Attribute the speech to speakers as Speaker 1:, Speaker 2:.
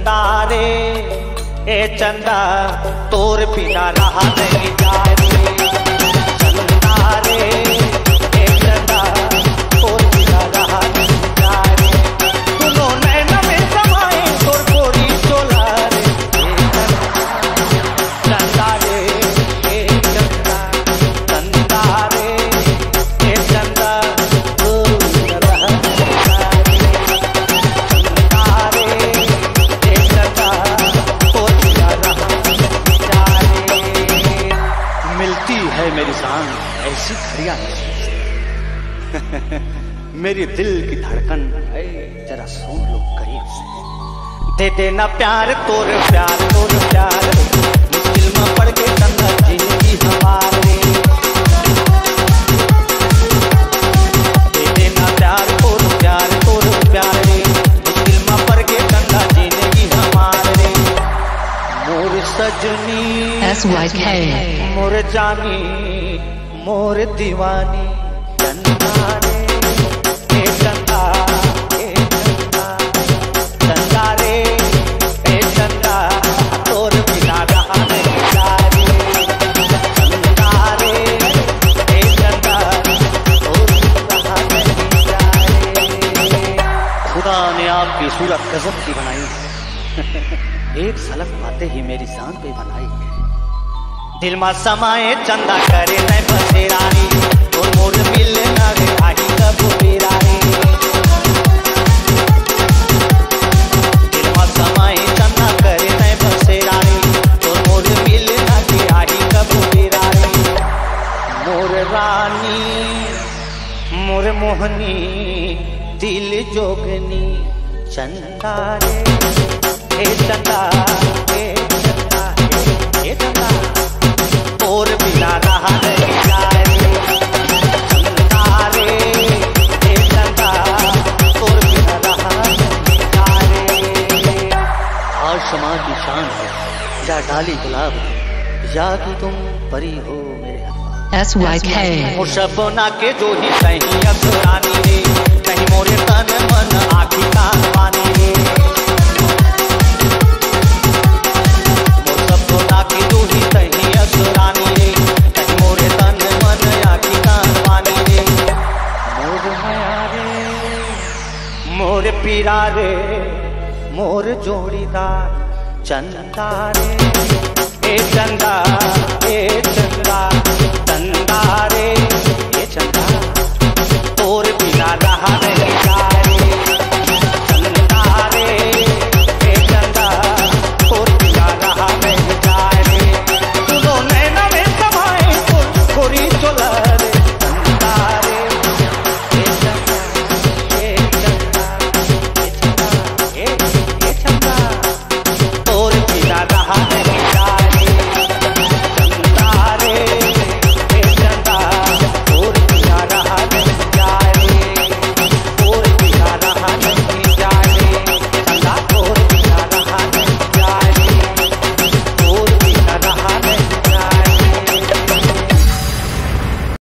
Speaker 1: चंदा रे ए चंदा तोर बिना रहा नहीं जाए। चंदा रे ए चंदा तोर बिना रहा नहीं जाए। सुनो नैना में समाए तोर गोरी चोला रे चंदा रे ए चंदा। चंदा रे ए चंदा तोर बिना रहा नहीं जाए। चंदा रे ए चंदा तोर बिना रहा नहीं जाए। मिलती है मेरी जान ऐसी घड़ियां मेरी दिल की धड़कन जरा सुन लो करीब से। दे देना प्यार तोर प्यार मुश्किल में पड़ के चंदा जिंदगी हमारे। दे देना प्यार तोर प्यार मुश्किल में पड़ के चंदा जिंदगी हमारे। मोर सजनी
Speaker 2: SYK
Speaker 1: मोर जानी मोर दीवानी चंदा रे ए चंदा ए चंदा। चंदा रे ए चंदा तोर बिना रहा नहीं जाए। चंदा रे ए चंदा तोर बिना रहा नहीं जाए। खुदा ने आपकी सूरत गजब की बनाई एक झलक पाते ही मेरी जान पे बनाई। दिल में समाए चंदा करे न बसेरानी और मोर मिल ना रे आही कबू बेरानी। दिल में समाए चंदा करे न बसेरानी और मोर मिल ना रे आही कबू बेरानी। मोर रानी मोर मोहनी दिल जोगनी चंदा रे ए चंदा ए चंदा ए चंदा और बिना रहा नहीं जाए। चंदा रे ए चंदा और बिना रहा नहीं जाए। आज समाज की शान है या डाली गुलाब या कि तुम परी हो मेरे हाथ।
Speaker 2: SYK
Speaker 1: मोर शबना के जो ही सही असरानी रे कहीं मोरे तन मन आखी का पानी रे। मोर शबना के जो ही सही असरानी रे कहीं मोरे तन मन आखी का पानी रे। मोर माया रे मोर पीरा रे मोर जोड़ीदार चंदा रे ए चंदा ए चंदा। चंदा रे